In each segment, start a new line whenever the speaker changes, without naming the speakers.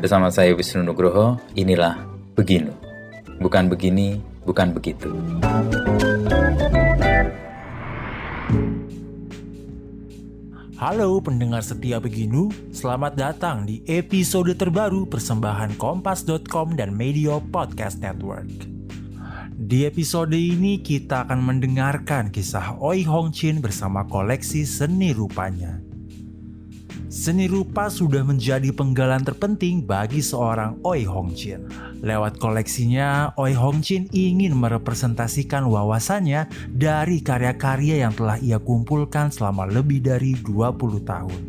Bersama saya Wisnu Nugroho, inilah Beginu. Bukan begini, bukan begitu.
Halo pendengar setia Beginu, selamat datang di episode terbaru persembahan Kompas.com dan Media Podcast Network. Di episode ini kita akan mendengarkan kisah Oi Hongchin bersama koleksi seni rupanya. Seni rupa sudah menjadi penggalan terpenting bagi seorang Oi Hongchin. Lewat koleksinya, Oi Hongchin ingin merepresentasikan wawasannya dari karya-karya yang telah ia kumpulkan selama lebih dari 20 tahun.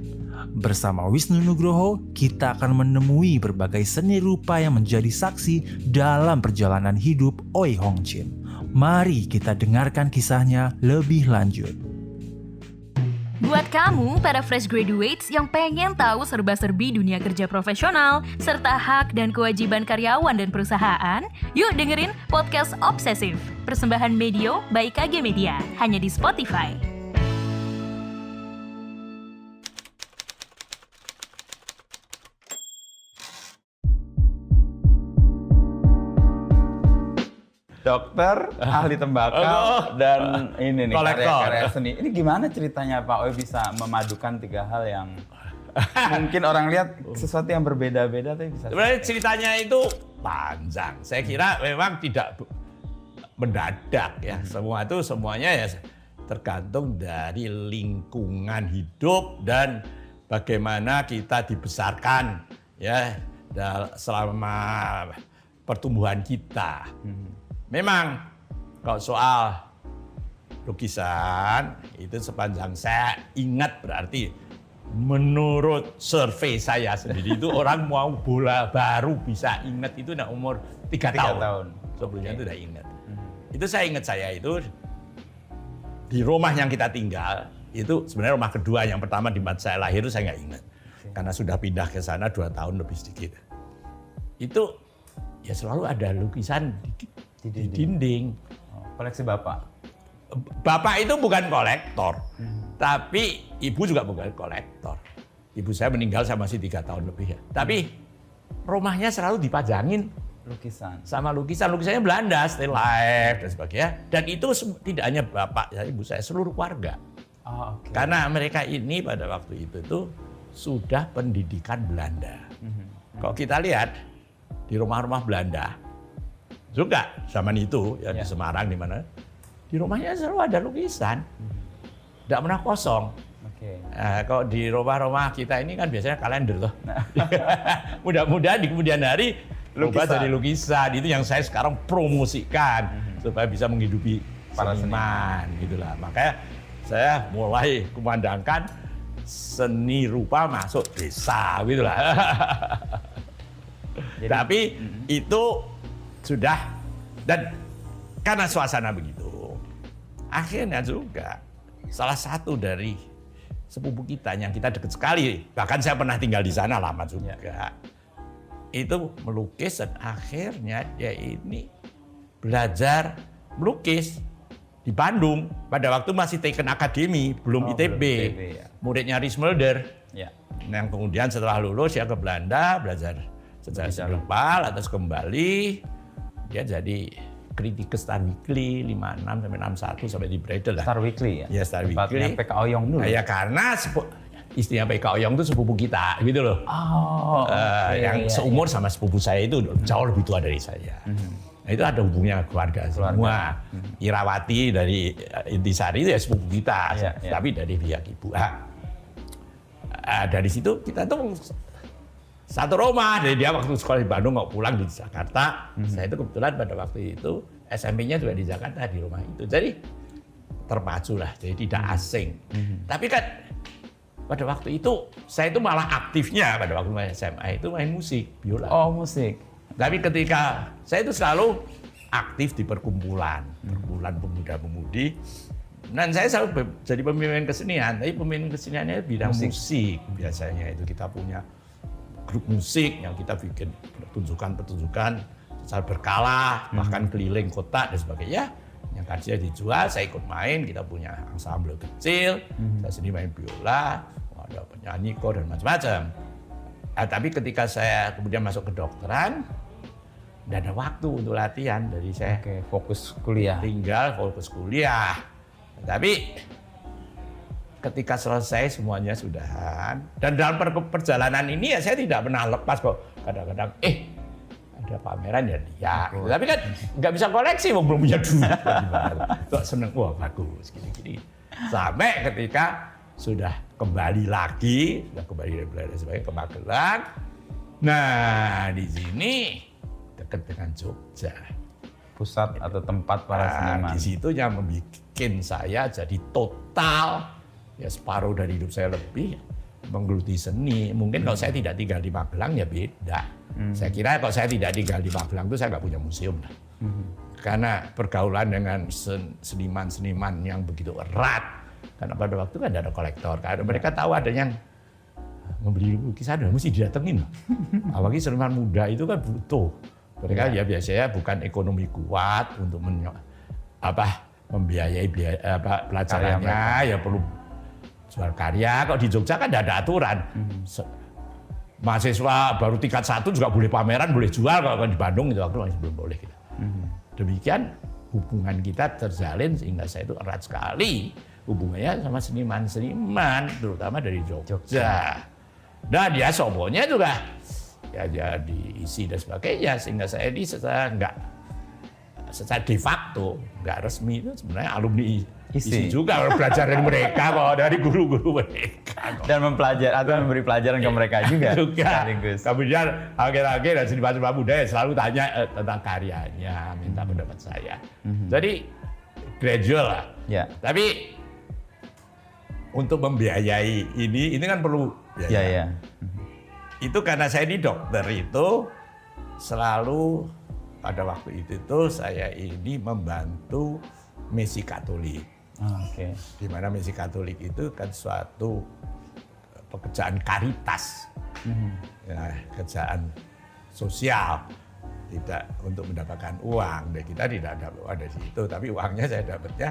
Bersama Wisnu Nugroho, kita akan menemui berbagai seni rupa yang menjadi saksi dalam perjalanan hidup Oi Hongchin. Mari kita dengarkan kisahnya lebih lanjut.
Buat kamu, para fresh graduates yang pengen tahu serba-serbi dunia kerja profesional, serta hak dan kewajiban karyawan dan perusahaan, yuk dengerin Podcast Obsesif, persembahan Medio by KG Media, hanya di Spotify.
Dokter, ahli tembakau, dan ini nih
Kolektor.
karya-karya seni. Ini gimana ceritanya Pak Oi bisa memadukan tiga hal yang mungkin orang lihat sesuatu yang berbeda-beda tapi bisa.
Sebenarnya ceritanya itu panjang. Saya kira memang tidak mendadak ya. Semuanya ya tergantung dari lingkungan hidup dan bagaimana kita dibesarkan ya selama pertumbuhan kita. Memang kalau soal lukisan itu sepanjang saya ingat berarti menurut survei saya sendiri itu orang mau bola baru bisa ingat itu udah umur 3 tahun. Sebelumnya itu udah ingat. Itu saya ingat saya itu di rumah yang kita tinggal itu sebenarnya rumah kedua, yang pertama di tempat saya lahir itu saya nggak ingat. Karena sudah pindah ke sana 2 tahun lebih sedikit. Itu ya selalu ada lukisan di dinding.
Koleksi Bapak?
Bapak itu bukan kolektor, tapi ibu juga bukan kolektor. Ibu saya meninggal saya masih 3 tahun lebih ya. Tapi rumahnya selalu dipajangin
Lukisan?
sama lukisannya Belanda, still life dan sebagainya. Dan itu tidak hanya bapak, ya, ibu saya, seluruh keluarga.
Oh, okay.
Karena mereka ini pada waktu itu sudah pendidikan Belanda. Kalau kita lihat di rumah-rumah Belanda, juga zaman itu ya di Semarang di mana di rumahnya selalu ada lukisan, tidak pernah kosong.
Okay.
Kalau di rumah-rumah kita ini kan biasanya kalender loh. Mudah-mudahan di kemudian hari berubah jadi lukisan. Itu yang saya sekarang promosikan supaya bisa menghidupi
para
seniman gitulah. Makanya saya mulai kumandangkan seni rupa masuk desa gitulah. Tapi itu sudah, dan karena suasana begitu, akhirnya juga salah satu dari sepupu kita yang kita dekat sekali, bahkan saya pernah tinggal di sana lama juga, itu melukis dan akhirnya dia ini belajar melukis di Bandung pada waktu masih Teken Akademi, belum ITB,
ya.
muridnya Riesmelder.
Ya.
Yang kemudian setelah lulus ya ke Belanda belajar sejarah Singapura, atas kembali dia jadi kritikus Star Weekly 56 sampai 61 sampai di Bredel lah.
Star Weekly ya?
Iya, Star
Tempatnya
Weekly.
PK Oyong dulu?
Ya karena istrinya PK Oyong itu sepupu kita gitu loh.
Oh,
yang seumur sama sepupu saya itu jauh lebih tua dari saya. Nah, itu ada hubungannya keluarga semua. Irawati dari Intisari itu ya sepupu kita, tapi dari pihak ibu. Dari situ kita tuh satu rumah. Dari dia waktu sekolah di Bandung mau pulang di Jakarta. Saya itu kebetulan pada waktu itu SMP-nya juga di Jakarta di rumah itu. Jadi terpacu lah, jadi tidak asing. Tapi kan pada waktu itu saya itu malah aktifnya pada waktu main SMA itu main musik, biola.
Oh, musik.
Tapi ketika saya itu selalu aktif di perkumpulan pemuda-pemudi. Dan saya selalu jadi pemimpin kesenian, tapi pemimpin keseniannya bidang musik biasanya itu kita punya grup musik yang kita bikin pertunjukan secara berkala, bahkan keliling kota dan sebagainya. Yang kajian dijual, saya ikut main, kita punya ensemble kecil, saya sendiri main biola, ada penyanyi kor dan macam-macam. Tapi ketika saya kemudian masuk ke kedokteran, nggak ada waktu untuk latihan. Jadi saya
fokus kuliah.
tinggal fokus kuliah. Tapi ketika selesai semuanya sudahan. Dan dalam perjalanan ini ya saya tidak pernah lepas kok. Kadang-kadang, ada pameran ya lihat. Tapi kan nggak bisa koleksi, belum punya duit. Kok seneng, wah bagus, gini-gini. Sampai ketika sudah kembali lagi, sudah kembali dari belajar sebagai ke Magelang. Nah, di sini dekat dengan Jogja.
Pusat atau tempat para seniman.
Di situ yang membuat saya jadi total, ya separuh dari hidup saya lebih menggeluti seni. Mungkin kalau saya tidak tinggal di Magelang ya beda. Saya kira kalau saya tidak tinggal di Magelang itu saya nggak punya museum. Karena pergaulan dengan seniman-seniman yang begitu erat. Karena pada waktu kan ada kolektor. Karena mereka tahu ada yang membeli lukisan, mesti didatengin. Apalagi seniman muda itu kan butuh. Mereka ya biasanya bukan ekonomi kuat untuk membiayai pelajarannya, ya perlu jual karya. Kalau di Jogja kan tidak ada aturan. Mahasiswa baru tingkat 1 juga boleh pameran, boleh jual. Kalau di Bandung itu waktu masih belum boleh. Gitu. Demikian hubungan kita terjalin sehingga saya itu erat sekali hubungannya sama seniman-seniman, terutama dari Jogja. Nah dia sobonya juga ya jadi isi dan sebagainya, sehingga saya ini secara de facto, nggak resmi itu sebenarnya alumni isi juga, belajar dari mereka kok, dari guru-guru mereka kok.
Dan mempelajari atau memberi pelajaran ke mereka juga.
Kemudian akhir-akhir dan seniman-seniman muda ya selalu tanya tentang karyanya, minta pendapat saya. Jadi gradual lah.
Ya.
Tapi untuk membiayai ini kan perlu biaya.
Ya.
Itu karena saya di dokter itu selalu pada waktu itu saya ini membantu misi Katolik. Di mana misi Katolik itu kan suatu pekerjaan karitas, kerjaan sosial, tidak untuk mendapatkan uang. Dan kita tidak ada uang dari situ, tapi uangnya saya dapatnya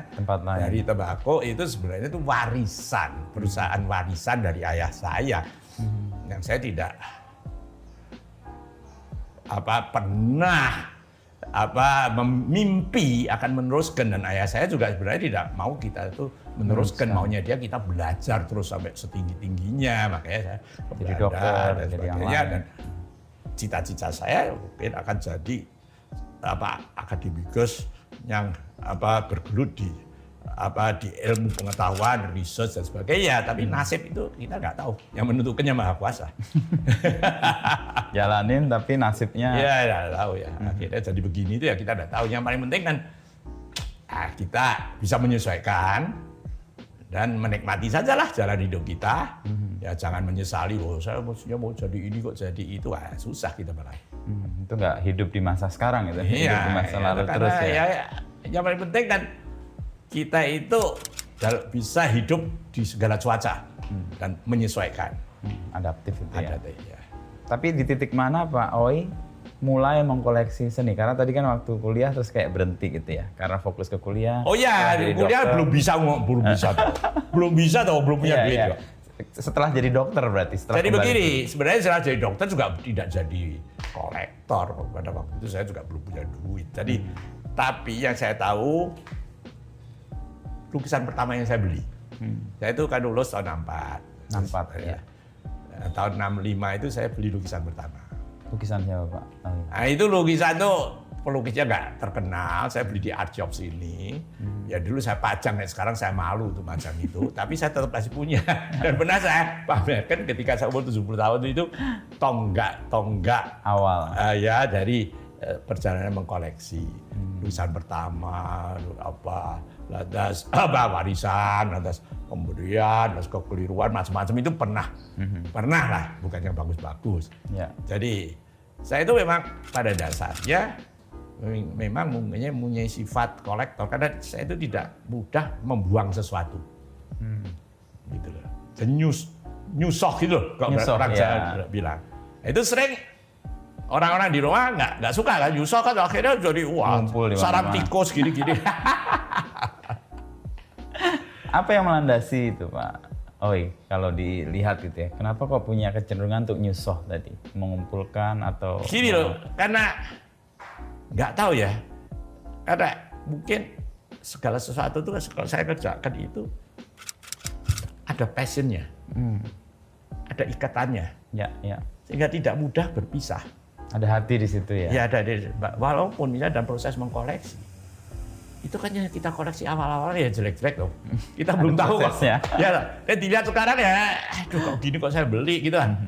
dari tembakau. Itu sebenarnya itu warisan, perusahaan warisan dari ayah saya, yang saya tidak pernah memimpi akan meneruskan. Dan ayah saya juga sebenarnya tidak mau kita itu meneruskan, maunya dia kita belajar terus sampai setinggi-tingginya. Makanya saya
jadi dokter
dan sebagainya. Dan cita-cita saya mungkin akan jadi akademikus yang bergelut di ilmu pengetahuan, research dan sebagainya. Tapi nasib itu kita nggak tahu. Yang menentukannya Maha Kuasa.
Jalanin tapi nasibnya.
Ya nggak tahu ya. Akhirnya jadi begini itu ya kita nggak tahu. Yang paling penting kan kita bisa menyesuaikan dan menikmati sajalah jalan hidup kita. Ya jangan menyesali, saya maksudnya mau jadi ini kok jadi itu. Susah kita malah.
Itu nggak hidup di masa sekarang itu.
Iya,
hidup di masa lalu terus ya.
Yang paling penting kan kita itu bisa hidup di segala cuaca dan menyesuaikan.
Adaptif itu ya.
Ya.
Tapi di titik mana Pak Oi mulai mengkoleksi seni? Karena tadi kan waktu kuliah terus kayak berhenti gitu ya, karena fokus ke kuliah.
Oh ya, kuliah belum bisa belum punya duit.
Iya. Setelah jadi dokter berarti.
Jadi begini, sebenarnya setelah jadi dokter juga tidak jadi kolektor. Pada waktu itu saya juga belum punya duit. Jadi tapi yang saya tahu, lukisan pertama yang saya beli, saya itu kan lulus tahun 64 ya. Tahun 65 itu saya beli lukisan pertama.
Lukisan siapa Pak?
Nah itu lukisan tuh pelukisnya nggak terkenal, saya beli di art shop sini. Ya dulu saya pajang, sekarang saya malu untuk macam itu, tapi saya tetap masih punya. Dan pernah saya pamerkan ketika saya umur 70 tahun itu tonggak
awal.
Ya dari perjalanan mengkoleksi lukisan pertama, lantas warisan, lantas kemudian kekeliruan macam-macam itu pernah lah, bukan yang bagus-bagus. Ya. Jadi saya itu memang pada dasarnya memang mempunyai sifat kolektor, karena saya itu tidak mudah membuang sesuatu, gitu loh. Nyusok gitu loh, kalau orang Jawa bilang. Itu sering orang-orang di rumah nggak suka kan, nyusok kan akhirnya jadi sarang tikus gini-gini.
Apa yang melandasi itu Pak Oi, kalau dilihat gitu ya, kenapa kok punya kecenderungan untuk nyusoh tadi? Mengumpulkan atau...
Gini loh, karena nggak tahu ya. Karena mungkin segala sesuatu itu kalau saya kerjakan itu ada passionnya, ada ikatannya,
Ya.
sehingga tidak mudah berpisah.
Ada hati di situ ya?
Ya ada, walaupun misalnya dalam proses mengkoleksi, itu kan yang kita koleksi awal-awal ya jelek-jelek loh. Kita belum tahu kok.
prosesnya.
Ya, dilihat sekarang ya, aduh kok gini kok saya beli gitu kan.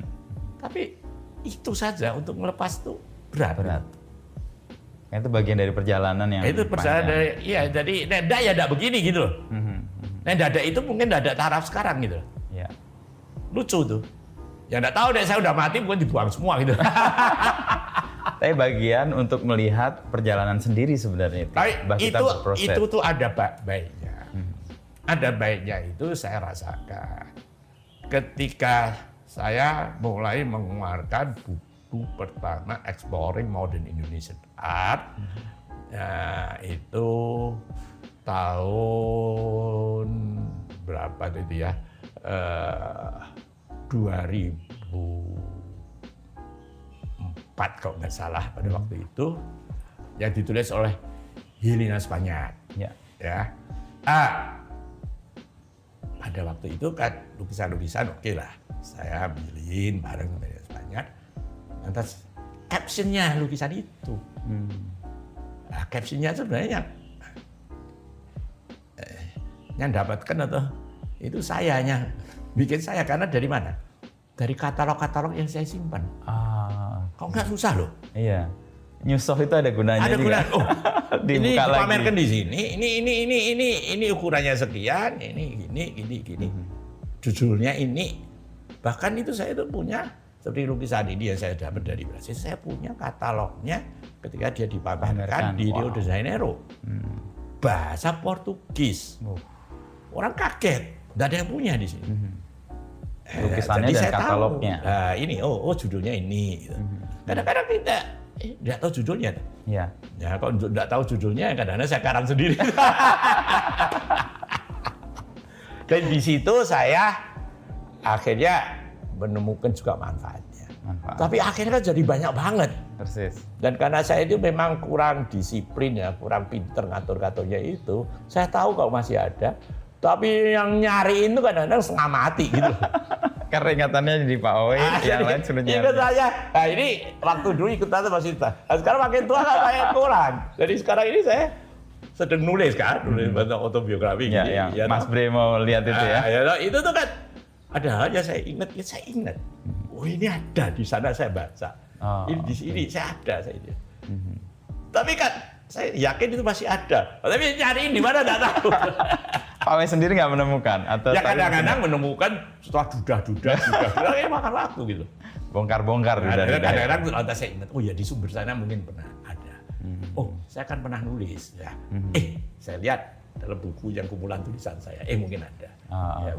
Tapi itu saja untuk melepas itu berat.
Itu bagian dari perjalanan yang
Itu perjalanan dari, iya jadi ndak ya ndak begini gitu loh. Nah dada itu mungkin dada taraf sekarang gitu loh.
Ya.
Lucu tuh. Ya ndak tahu deh, saya udah mati mungkin dibuang semua gitu.
Tapi bagian untuk melihat perjalanan sendiri sebenarnya itu.
Tapi
Kita berproses.
itu tuh ada baiknya. Ada baiknya itu saya rasakan. Ketika saya mulai mengeluarkan buku pertama Exploring Modern Indonesian Art, ya, itu tahun berapa itu ya? 2004 kalau nggak salah pada waktu itu, yang ditulis oleh Helena Spanyat.
Ya.
Pada waktu itu kan lukisan-lukisan oke lah, saya ambilin bareng sama Helena Spanyat. Lantas captionnya lukisan itu, captionnya sebenarnya yang dapatkan atau itu sayanya bikin saya, karena dari mana? Dari katalog-katalog yang saya simpan. Kok nggak susah loh?
Iya. Nyusoh itu ada gunanya
Ada
juga.
gunanya. Oh, ini
Dibuka lagi.
dipamerkan di sini. Ini ukurannya sekian. Ini gini. Judulnya ini. Bahkan itu saya itu punya seperti lukisan ini yang saya dapat dari Brasil. Saya punya katalognya ketika dia dipamerkan di Rio de Janeiro. Bahasa Portugis. Orang kaget. Nggak ada yang punya di sini.
Lukisannya
Jadi
dan
saya
katalognya.
Tahu. Nah, ini judulnya ini. Gitu. Kadang-kadang kita nggak tahu judulnya.
Iya.
Ya kalau nggak tahu judulnya, kadang-kadang saya karang sendiri. Dan di situ saya akhirnya menemukan juga manfaatnya. Tapi akhirnya kan jadi banyak banget.
Persis.
Dan karena saya itu memang kurang disiplin ya, kurang pinter ngatur-ngaturnya itu, saya tahu kalau masih ada. Tapi yang nyariin itu kadang-kadang setengah mati gitu.
Karena ingatannya di Pak Owe, yang lain sudah nyari.
Ikut saya. Nah ini waktu dulu ikut tante masih tua. Nah, sekarang makin tua kan saya kurang. Jadi sekarang ini saya sedang nulis kan, nulis tentang autobiografi.
Ya,
gini,
yang
ya,
Mas Bre mau lihat itu ya.
Itu tuh kan ada hal yang saya ingat. Oh ini ada di sana saya baca. Ini di sini saya ada saya ini. Tapi kan saya yakin itu masih ada. Tapi nyariin di mana nggak tahu.
Pak Owe sendiri nggak menemukan atau
Ya kadang-kadang menemukan setelah dudah, makan waktu gitu.
bongkar-bongkar
Kadang-kadang lantas saya ingat, oh ya di sumber sana mungkin pernah ada. Oh saya kan pernah nulis ya. Saya lihat dalam buku yang kumpulan tulisan saya, mungkin ada.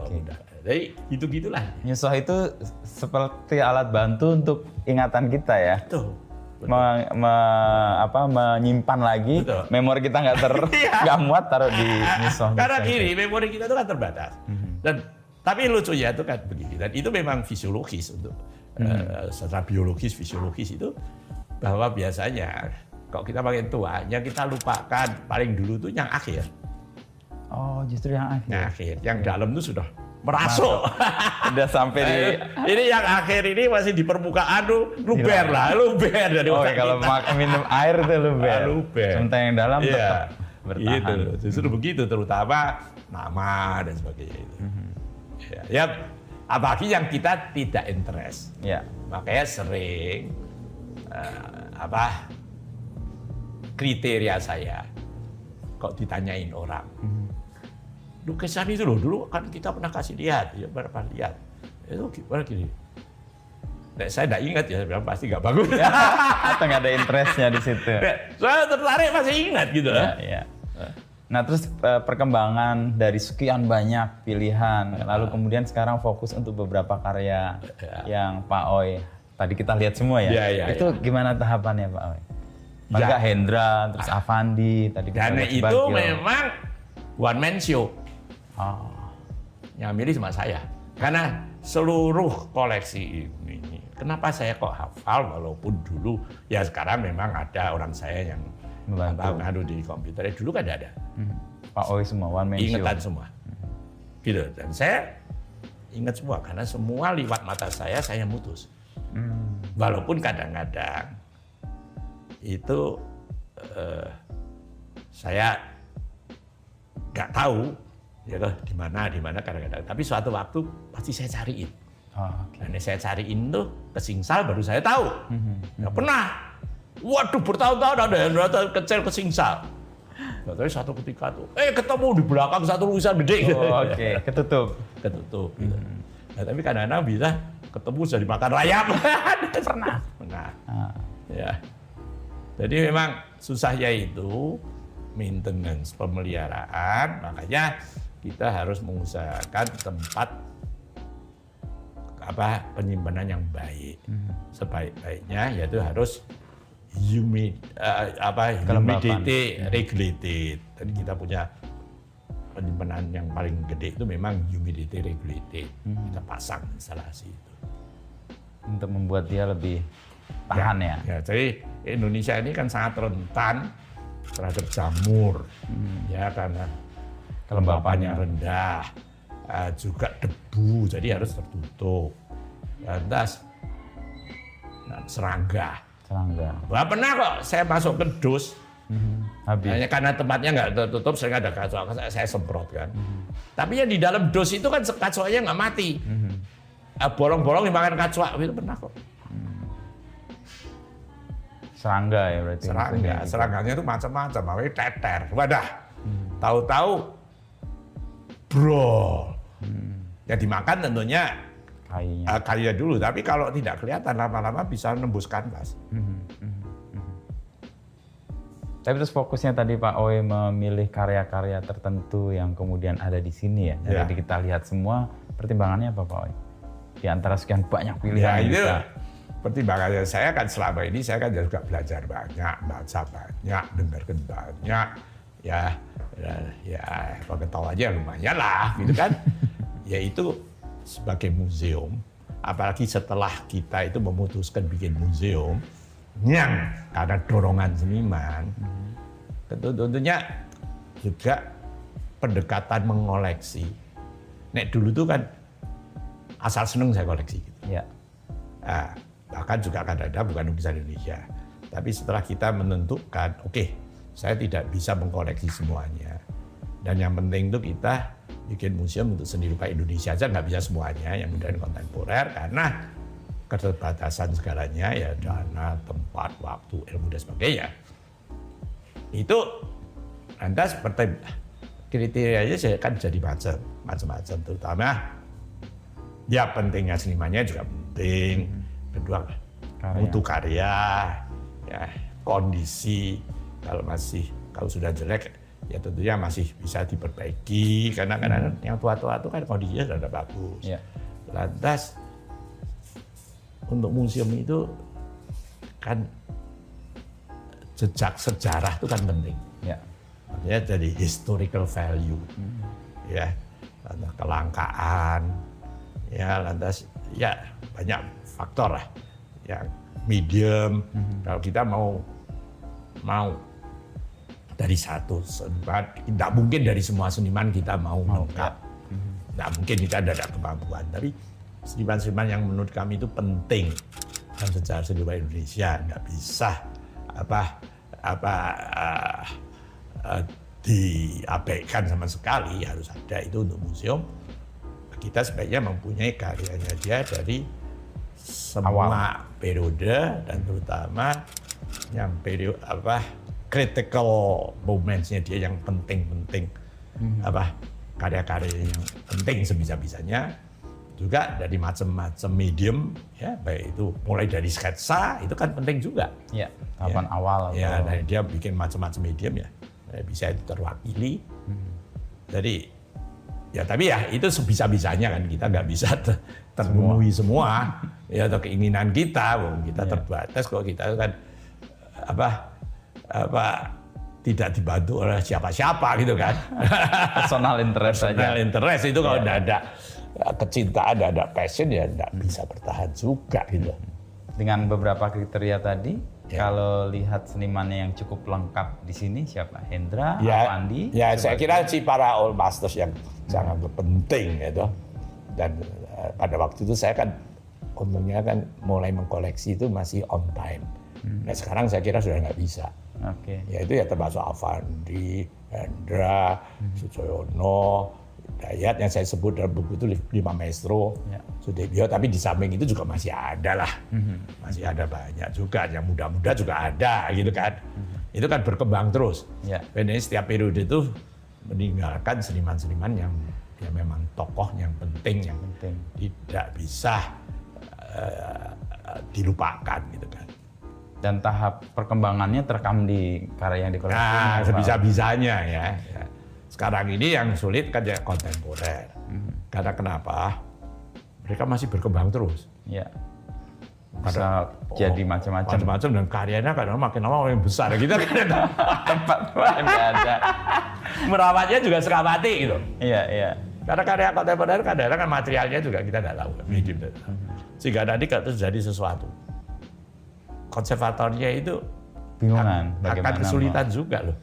Udah. Jadi gitu-gitulah.
Nyusoh itu seperti alat bantu untuk ingatan kita ya.
Tuh.
Menyimpan lagi.
Betul.
Memori kita nggak muat, taruh di nyusoh.
Karena gini, memori kita itu kan terbatas. Tapi lucunya itu kan begini. Dan itu memang fisiologis untuk secara biologis, fisiologis itu bahwa biasanya kalau kita makin tua, yang kita lupakan paling dulu itu yang akhir.
Oh, justru yang akhir.
Yang akhir, yang dalam itu sudah merasuk.
Udah sampai di...
Ini yang akhir ini masih di permukaan luber dari otak
kalau
kita.
minum air itu luber.
Luber.
Sementara yang dalam tetap bertahan.
Gitu. Justru begitu, terutama nama dan sebagainya itu. Ya, apalagi yang kita tidak interest.
Ya.
Makanya sering kriteria saya kok ditanyain orang. Lukisan itu loh, dulu kan kita pernah kasih lihat, ya berapa lihat. Itu gimana gini. Nah, saya tidak ingat ya, bilang pasti nggak bagus.
Atau nggak ada interestnya di situ.
Saya tertarik masih ingat gitu.
Ya. Nah terus perkembangan dari sekian banyak pilihan, lalu kemudian sekarang fokus untuk beberapa karya yang Pak Owe tadi kita lihat semua ya. Itu gimana tahapannya Pak Owe? Maka Hendra, terus Avandi, tadi kita
Dan
lihat
itu
Subagio.
memang one man show.
Oh.
Yang milih cuma saya. Karena seluruh koleksi ini, kenapa saya kok hafal walaupun dulu ya sekarang memang ada orang saya yang ngadu di komputer. Dulu kan ada.
Pak Oi semua one man show.
Ingetan semua. Gitu. Dan saya ingat semua karena semua lewat mata saya mutus. Walaupun kadang-kadang itu saya nggak tahu ya di mana kadang-kadang. Tapi suatu waktu pasti saya cariin. Dan saya cariin tuh ke Singsal baru saya tahu. Nggak pernah. Waduh, bertahun-tahun ada yang datang kecil ke Singsal. Tapi satu ketika tuh, ketemu di belakang satu lukisan gede.
Oke, ketutup.
Gitu. Nah, tapi kadang-kadang bisa ketemu sudah dimakan rayap. Pernah. Ya. Jadi memang susahnya itu maintenance, pemeliharaan, makanya kita harus mengusahakan tempat penyimpanan yang baik. Sebaik-baiknya yaitu harus humidity regulated. Jadi kita punya penyimpanan yang paling gede itu memang humidity regulated. Kita pasang instalasi itu.
Untuk membuat dia lebih tahan ya.
Jadi Indonesia ini kan sangat rentan terhadap jamur, ya karena kelembapannya rendah, juga debu, jadi harus tertutup. Lantas serangga. Wah, pernah kok saya masuk ke dus, hanya karena tempatnya nggak tertutup, saya ada kacau, saya semprot kan. Tapi yang di dalam dus itu kan kacauannya nggak mati. Bolong-bolong dimakan kacau, itu pernah kok.
Serangga ya berarti.
Serangganya itu macam-macam, namanya teter. Wadah, tahu-tahu bro. Yang dimakan tentunya kayunya dulu, tapi kalau tidak kelihatan lama-lama bisa nembus kanvas.
Tapi terus fokusnya tadi Pak Oi memilih karya-karya tertentu yang kemudian ada di sini ya. Jadi kita lihat semua, pertimbangannya apa Pak Oi? Di antara sekian banyak pilihan
itu. Pertimbangannya saya kan selama ini saya kan juga belajar banyak, baca banyak, dengarkan banyak, ya kalau tahu aja lumayan lah, gitu kan. Yaitu sebagai museum, apalagi setelah kita itu memutuskan bikin museum yang karena dorongan seniman, tentunya juga pendekatan mengoleksi. Nek dulu tuh kan asal seneng saya koleksi gitu.
Ya.
Bahkan juga kadang-kadang bukan lukisan Indonesia. Tapi setelah kita menentukan, oke, saya tidak bisa mengkoleksi semuanya. Dan yang penting itu kita bikin museum untuk seni rupa Indonesia aja, nggak bisa semuanya, yang modern kontemporer, karena keterbatasan segalanya, ya dana, tempat, waktu, ilmu, dan sebagainya. Itu lantas kriterianya kan jadi macam-macam, terutama ya pentingnya senimannya juga penting. Kedua, mutu karya, ya, kondisi, kalau sudah jelek, ya tentunya masih bisa diperbaiki, karena yang tua-tua itu kan kondisinya sudah bagus.
Ya.
Lantas, untuk museum itu kan jejak sejarah itu kan penting.
Ya.
Artinya jadi historical value, ya, lantas kelangkaan, ya, lantas ya banyak faktor lah, yang medium. Kalau kita mau dari satu seniman, tidak mungkin dari semua seniman kita mau lengkap. Tidak mungkin kita ada kemampuan. Tapi seniman-seniman yang menurut kami itu penting dalam sejarah seni rupa Indonesia, nggak bisa diabaikan sama sekali, harus ada itu untuk museum. Kita sebaiknya mempunyai karyanya dia dari semua periode, dan terutama yang periode critical moments-nya dia yang penting-penting, karya-karya yang penting sebisa-bisanya, juga dari macam-macam medium, ya, baik itu mulai dari sketsa itu kan penting juga.
Ya, tahapan awal.
Ya, dan dia bikin macam-macam medium ya, bisa itu terwakili. Jadi ya, tapi ya itu sebisa-bisanya kan, kita nggak bisa terpenuhi semua ya, atau keinginan kita terbatas. Kalau kita kan tidak dibantu oleh siapa-siapa gitu kan.
Personal interest saja.
Personal interest itu kalau tidak ada kecintaan, ada passion ya nggak bisa bertahan juga gitu.
Dengan beberapa kriteria tadi, kalau lihat senimannya yang cukup lengkap di sini siapa? Hendra, Avandi?
Ya, saya kira sih para All Masters yang sangat penting gitu. Dan pada waktu itu saya kan untungnya kan mulai mengkoleksi itu masih on time. Nah sekarang saya kira sudah nggak bisa. Ya itu ya termasuk Avandi, Hendra, Sujoyono, Dayat yang saya sebut dalam buku itu 5 maestro, Sudebyo, tapi di samping itu juga masih ada lah, masih ada banyak juga, yang muda-muda juga ada gitu kan. Itu kan berkembang terus. Dan setiap periode itu meninggalkan seniman-seniman yang memang tokoh yang penting, yang tidak bisa dilupakan gitu kan.
Dan tahap perkembangannya terekam di karya yang dikoleksi.
Nah, sebisa-bisanya ya. Sekarang ini yang sulit kan ya kontemporer. Karena kenapa? Mereka masih berkembang terus.
Ya. Bisa jadi macam-macam.
Macam-macam dan karyanya kadang makin lama makin besar. Kita kan
tempat nggak ada.
Merawatnya juga setengah mati gitu.
Iya, iya.
Karena karya kontemporer kadang-kadang kan materialnya juga kita tidak tahu. Sehingga nanti kalau terjadi sesuatu, konservatornya itu
bingungan
akan kesulitan juga loh.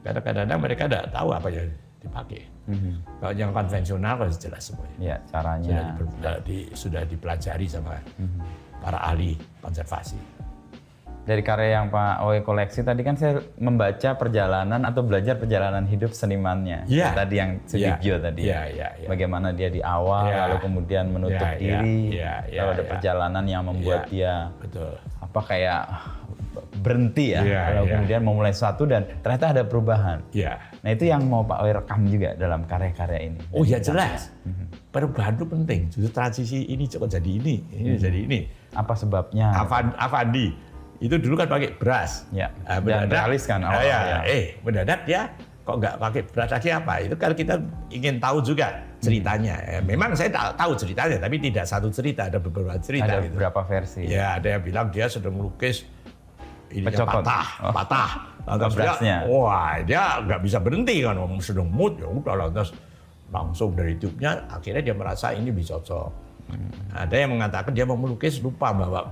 Karena kadang-kadang mereka tidak tahu apa yang dipakai. Kalau yang konvensional harus jelas semuanya.
Ya, caranya
sudah dipelajari sama para ahli konservasi.
Dari karya yang Pak Oe koleksi tadi kan saya membaca perjalanan atau belajar perjalanan hidup senimannya. Tadi yang Sudibyo tadi. Bagaimana dia di awal lalu kemudian menutup diri. Lalu ada perjalanan yang membuat dia kayak berhenti lalu kemudian memulai sesuatu dan ternyata ada perubahan. Nah itu yang mau Pak Oe rekam juga dalam karya-karya ini.
Oh ya jelas. Perubahan itu penting. Justru transisi ini kok jadi ini jadi ini.
Apa sebabnya?
Avandi itu dulu kan pakai beras.
Dan realis kan awalnya.
Mendadak dia kok nggak pakai beras lagi apa? Itu kalau kita ingin tahu juga ceritanya. Memang saya tahu ceritanya, tapi tidak satu cerita, ada beberapa cerita.
Ada beberapa versi.
Ya, ada yang bilang dia sedang melukis ininya patah. Lantas
berasnya.
Dia nggak bisa berhenti kan, sedang mood ya udah lantas langsung dari tube-nya akhirnya dia merasa ini bisa cocok. Ada yang mengatakan dia mau melukis lupa bawa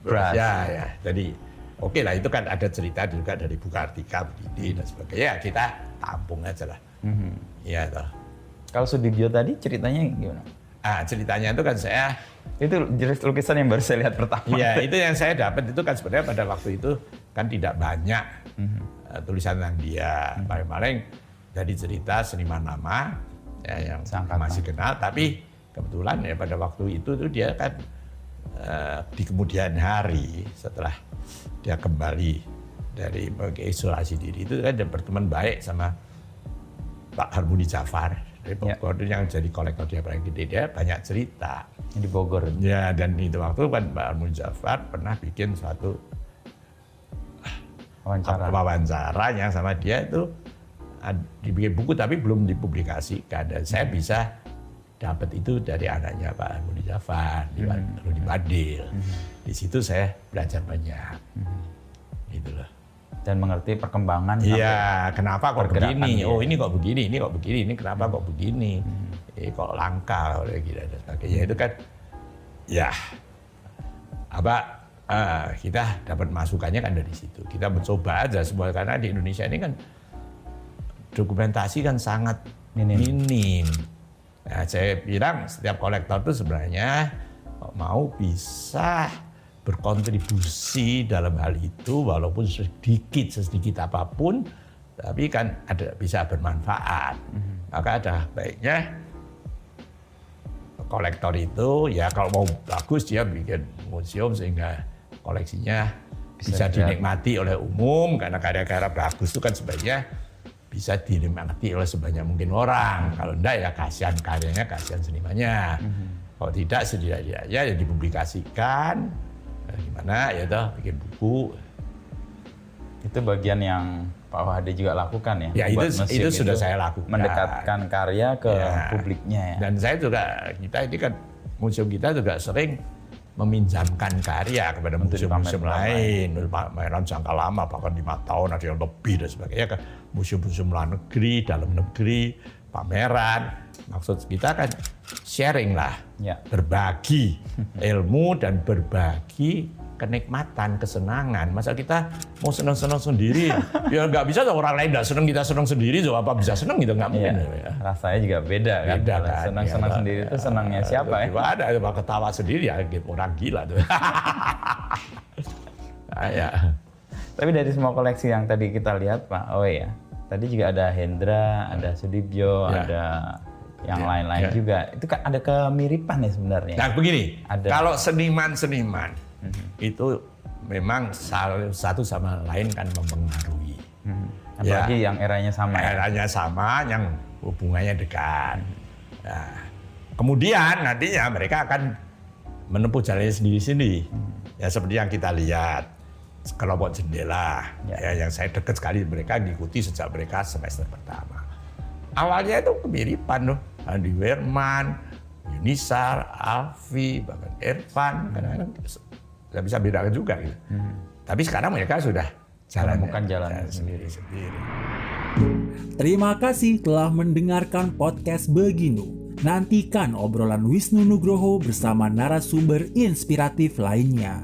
beras. Ya. Jadi oke lah itu kan ada cerita juga dari Bu Kartika begini dan sebagainya. Kita tampung aja lah. Iya toh.
Kalau Sudibyo tadi ceritanya gimana?
Ceritanya itu kan saya
itu jenis lukisan yang baru saya lihat pertama.
Iya, itu yang saya dapat itu kan sebenarnya pada waktu itu kan tidak banyak tulisan tentang dia. Paling-paling jadi cerita seniman lama yang masih kenal, tapi kebetulan ya pada waktu itu tuh dia kan di kemudian hari setelah dia kembali dari isolasi diri itu kan dia berteman baik sama Pak Harmoni Jafar dari Bogor yang jadi kolektor dia paling gede. Dia banyak cerita
di Bogor.
Ya, dan itu waktu kan Pak Harmoni Jafar pernah bikin suatu wawancara yang sama dia itu dibikin buku tapi belum dipublikasikan dan saya bisa dapat itu dari anaknya Pak Harmoni Jafar di Badil. Di situ saya belajar banyak. Gitu loh.
Dan mengerti perkembangan.
Iya, kenapa kok begini? Oh, ini kok begini, ini kok begini, ini kenapa kok begini? Kok langka oleh gitu dan sebagainya. Itu kan ya kita dapat masukannya kan dari situ. Kita mencoba aja semua karena di Indonesia ini kan dokumentasi kan sangat minim. Nah, saya bilang setiap kolektor itu sebenarnya mau bisa berkontribusi dalam hal itu walaupun sedikit apapun, tapi kan bisa bermanfaat. Maka ada baiknya kolektor itu ya kalau mau bagus dia bikin museum sehingga koleksinya bisa dinikmati oleh umum karena karya-karya bagus itu kan sebaiknya bisa dinikmati oleh sebanyak mungkin orang. Kalau enggak ya kasihan karyanya, kasihan senimannya. Kalau tidak setidaknya ya dipublikasikan, gimana ya toh bikin buku.
Itu bagian yang Pak Wahade juga lakukan ya?
Ya itu sudah saya lakukan.
Mendekatkan karya ke publiknya ya.
Dan saya juga, kita ini kan museum kita juga sering meminjamkan karya kepada museum-museum lain, pameran jangka lama bahkan 5 tahun ada yang lebih dan sebagainya ke museum-museum luar negeri, dalam negeri, pameran. Maksud kita kan sharing lah, berbagi ilmu dan berbagi kenikmatan, kesenangan. Masa kita mau senang-senang sendiri? Ya nggak bisa, orang lain nggak senang, kita senang sendiri, so apa bisa senang gitu, nggak mungkin.
Ya. Rasanya juga beda kan. Senang-senang sendiri itu senangnya siapa ya?
Ada ketawa sendiri ya, orang gila tuh. Ya.
Tapi dari semua koleksi yang tadi kita lihat Pak Owe ya, tadi juga ada Hendra, ada Sudibyo, ada yang lain-lain juga. Itu kan ada kemiripan ya sebenarnya.
Nah begini, kalau seniman-seniman itu memang satu sama lain kan mempengaruhi.
Apalagi yang eranya sama.
Eranya sama, yang hubungannya dekat. Nah, kemudian nantinya mereka akan menempuh jalannya sendiri-sendiri. Ya seperti yang kita lihat, kelompok jendela, yang saya dekat sekali, mereka diikuti sejak mereka semester pertama. Awalnya itu kemiripan loh, Andi Werman, Yunisar, Alfi, bahkan Irfan, kadang-kadang nggak bisa bedakan juga gitu. Tapi sekarang mereka sudah
menemukan jalan
sendiri-sendiri.
Terima kasih telah mendengarkan podcast Beginu. Nantikan obrolan Wisnu Nugroho bersama narasumber inspiratif lainnya.